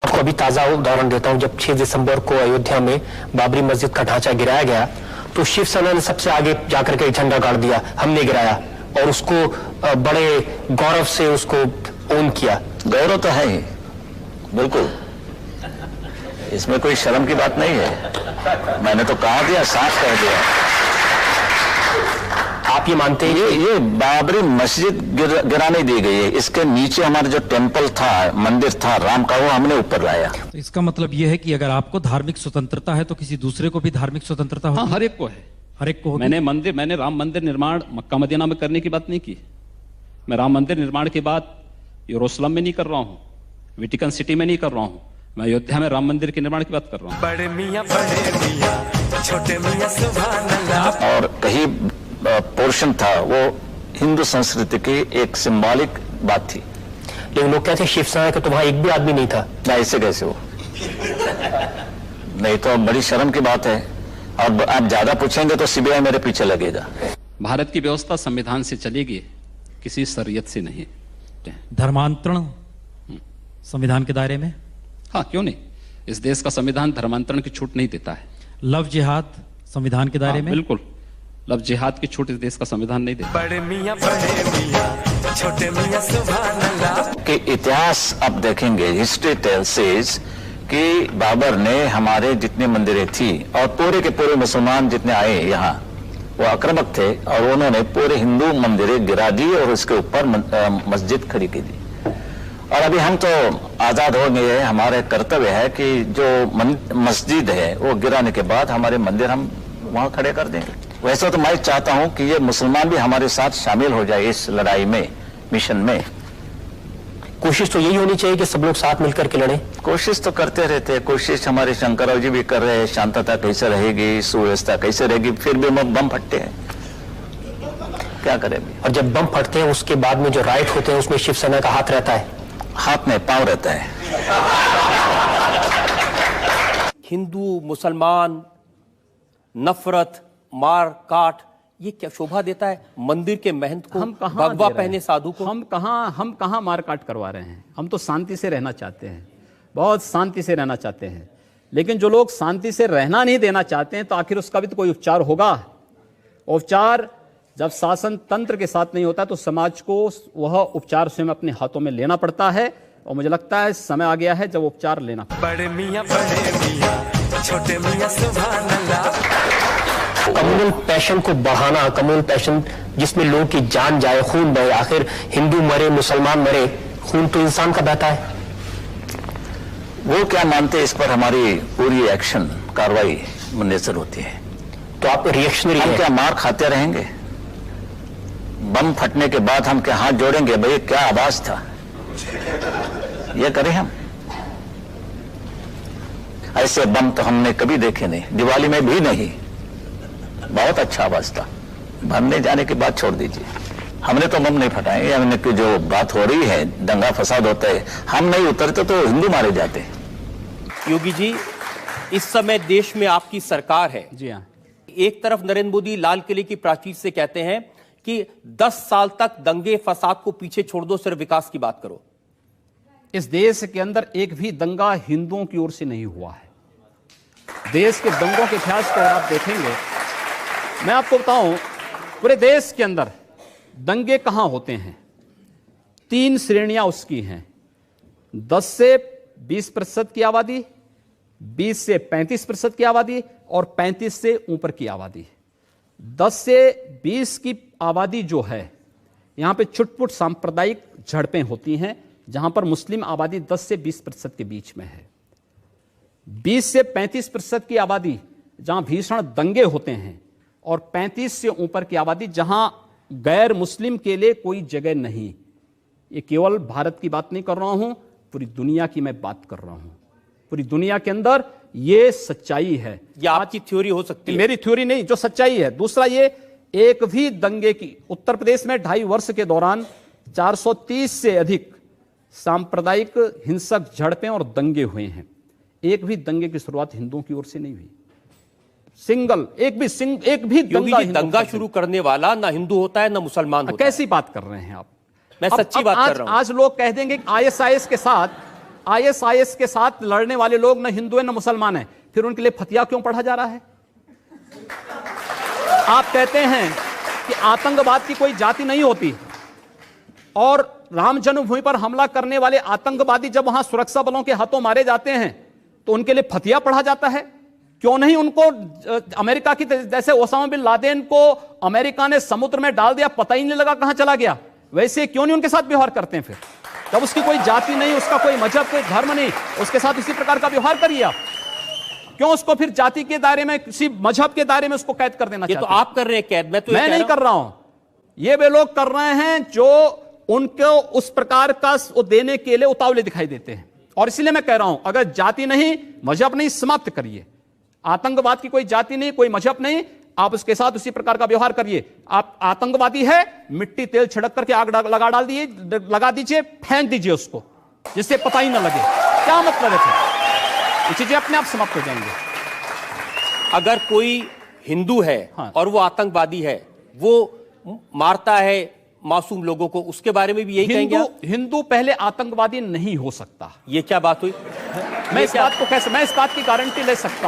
आपको अभी ताजा उदाहरण देता हूं। जब 6 दिसंबर को अयोध्या में बाबरी मस्जिद का ढांचा गिराया गया तो शिवसेना ने सबसे आगे जाकर के झंडा गाड़ दिया, हमने गिराया, और उसको बड़े गौरव से उसको ओन किया। गौरव तो है ही, बिल्कुल, इसमें कोई शर्म की बात नहीं है। मैंने तो कहा दिया, साफ कह दिया। आप ये मानते हैं ये बाबरी मस्जिद गिराने दी गई है, इसके नीचे हमारा जो टेंपल था, मंदिर था राम का, वो हमने ऊपर लाया। तो इसका मतलब ये है कि अगर आपको धार्मिक स्वतंत्रता है तो किसी दूसरे को भी धार्मिक स्वतंत्रता होगी? हाँ, हर एक को है, हर एक को होगी। मैंने राम मंदिर निर्माण मक्का मदीना में करने की बात नहीं की। मैं राम मंदिर निर्माण की बात यरूशलेम में नहीं कर रहा हूं, वेटिकन सिटी में नहीं कर रहा हूं, मैं अयोध्या में राम मंदिर के निर्माण की बात कर रहा हूं। बड़े मियां छोटे मियां सुभान अल्लाह। और कहीं पोर्शन था वो हिंदू संस्कृति की एक सिंबॉलिक बात थी। लेकिन लोग कहते हैं शिवसेना का तो वहां एक भी आदमी नहीं था। ना, ऐसे कैसे हो? नहीं तो बड़ी शर्म की बात है। और आप ज्यादा पूछेंगे तो सीबीआई मेरे पीछे लगेगा। भारत की व्यवस्था संविधान से चलेगी, किसी शरीयत से नहीं। धर्मांतरण संविधान के दायरे में? हाँ, क्यों नहीं, इस देश का संविधान धर्मांतरण की छूट नहीं देता है। लव जिहाद संविधान के दायरे में? बिल्कुल, लव जिहाद की छूट इस देश का संविधान नहीं देता। बड़े मियां छोटे मियां सुभान अल्लाह। कि इतिहास अब देखेंगे, हिस्ट्री टेल्स सेज कि बाबर ने हमारे जितने मंदिरें थी और पूरे के पूरे मुसलमान जितने आए यहाँ, वो आक्रामक थे और उन्होंने पूरे हिंदू मंदिरें गिरा दी और उसके ऊपर मस्जिद खड़ी की दी। और अभी हम तो आजाद हो गए हैं, हमारे कर्तव्य है कि जो मस्जिद है वो गिराने के बाद हमारे मंदिर हम वहां खड़े कर देंगे। वैसे तो मैं चाहता हूं कि ये मुसलमान भी हमारे साथ शामिल हो जाए इस लड़ाई में, मिशन में। कोशिश तो यही होनी चाहिए कि सब लोग साथ मिलकर के लड़ें। कोशिश तो करते रहते हैं, कोशिश हमारे शंकरराव जी भी कर रहे हैं। शांतता कैसे रहेगी, सुव्यवस्था कैसे रहेगी, फिर भी बम फटते हैं, क्या करें। और जब बम फटते हैं उसके बाद में जो राइट होते हैं उसमें शिवसेना का हाथ रहता है? हाथ में पांव रहता है। हिंदू मुसलमान नफरत मार काट, ये क्या शोभा देता है मंदिर के महंत को, भगवा पहने साधु को? हम कहां मार काट करवा रहे हैं। हम तो शांति से रहना चाहते हैं, बहुत शांति से रहना चाहते हैं। लेकिन जो लोग शांति से रहना नहीं देना चाहते हैं तो आखिर उसका भी तो कोई उपचार होगा। उपचार जब शासन तंत्र के साथ नहीं होता तो समाज को वह उपचार स्वयं अपने हाथों में लेना पड़ता है। और मुझे लगता है समय आ गया है जब उपचार लेना। बड़े मियां छोटे मियां सुभान अल्लाह। कम्युनल पैशन को बढ़ाना, कम्युनल पैशन जिसमें लोगों की जान जाए, खून बहे, आखिर हिंदू मरे मुसलमान मरे, खून तो इंसान का बहता है। वो क्या मानते हैं इस पर हमारी पूरी एक्शन कार्रवाई मुनसर होती है। तो आप रिएक्शनरी हम क्या मार खाते रहेंगे? बम फटने के बाद हम क्या हाथ जोड़ेंगे, भाई क्या आवाज था, ये करें हम? ऐसे बम तो हमने कभी देखे नहीं, दिवाली में भी नहीं। बहुत अच्छा आवाज था, भरने जाने की बात छोड़ दीजिए। हमने तो बम नहीं फटाए। हमने की जो बात हो रही है, दंगा फसाद होता है, हम नहीं उतरते तो हिंदू मारे जाते। योगी जी, इस समय देश में आपकी सरकार है। जी हाँ। एक तरफ नरेंद्र मोदी लाल किले की प्राचीर से कहते हैं कि 10 साल तक दंगे फसाद को पीछे छोड़ दो, सिर्फ विकास की बात करो। इस देश के अंदर एक भी दंगा हिंदुओं की ओर से नहीं हुआ है। देश के दंगों के इतिहास को आप देखेंगे, मैं आपको बताऊं, पूरे देश के अंदर दंगे कहां होते हैं? 3 श्रेणियां उसकी हैं। 10 से 20% की आबादी, 20 से 35% की आबादी और 35 से ऊपर की आबादी। 10 से 20 की आबादी जो है, यहां पे छुटपुट सांप्रदायिक झड़पें होती हैं, जहां पर मुस्लिम आबादी 10 से 20% के बीच में है। 20 से 35% की आबादी जहां भीषण दंगे होते हैं, और 35 से ऊपर की आबादी जहां गैर मुस्लिम के लिए कोई जगह नहीं। ये केवल भारत की बात नहीं कर रहा हूं, पूरी दुनिया की मैं बात कर रहा हूं। पूरी दुनिया के अंदर ये सच्चाई है। ये आपकी थ्योरी हो सकती है, मेरी थ्योरी नहीं, जो सच्चाई है। दूसरा, ये एक भी दंगे की, उत्तर प्रदेश में 2.5 वर्ष के दौरान 430 से अधिक सांप्रदायिक हिंसक झड़पें और दंगे हुए हैं। एक भी दंगे की शुरुआत हिंदुओं की ओर से नहीं हुई। एक भी दंगा शुरू करने वाला ना हिंदू होता है ना मुसलमान होता है। कैसी बात कर रहे हैं आप? मैं सच्ची बात कर रहा हूं। आज लोग कह देंगे आईएसआईएस के साथ लड़ने वाले लोग न हिंदू है न मुसलमान है, फिर उनके लिए फतिया क्यों पढ़ा जा रहा है? आप कहते हैं कि आतंकवाद की कोई जाति नहीं होती, और राम जन्मभूमि पर हमला करने वाले आतंकवादी जब वहां सुरक्षा बलों के हाथों मारे जाते हैं तो उनके लिए फतिया पढ़ा जाता है। क्यों नहीं उनको अमेरिका की जैसे ओसामा बिन लादेन को अमेरिका ने समुद्र में डाल दिया, पता ही नहीं लगा कहां चला गया, वैसे क्यों नहीं उनके साथ व्यवहार करते हैं? फिर जब उसकी कोई जाति नहीं, उसका कोई मजहब, कोई धर्म नहीं, उसके साथ इसी प्रकार का व्यवहार करिए आप। क्यों उसको फिर जाति के दायरे में, किसी मजहब के दायरे में उसको कैद कर देना ये तो आप कर रहे हैं कैद, मैं नहीं कर रहा हूं। ये वे लोग कर रहे हैं जो उनको उस प्रकार का देने के लिए उतावले दिखाई देते हैं। और इसलिए मैं कह रहा हूं, अगर जाति नहीं, मजहब नहीं, समाप्त करिए। आतंकवाद की कोई जाति नहीं, कोई मजहब नहीं, आप उसके साथ उसी प्रकार का व्यवहार करिए। आप आतंकवादी है, मिट्टी तेल छिड़क करके आग लगा दीजिए, फेंक दीजिए उसको, जिससे पता ही ना लगे। क्या मतलब है? ये चीजें अपने आप समाप्त हो जाएंगे। अगर कोई हिंदू है हाँ। और वो आतंकवादी है, वो मारता है मासूम लोगों को, उसके बारे में भी यही कहेंगे आप? हिंदू पहले आतंकवादी नहीं हो सकता। ये क्या बात हुई? मैं इस बात की गारंटी ले सकता हूं।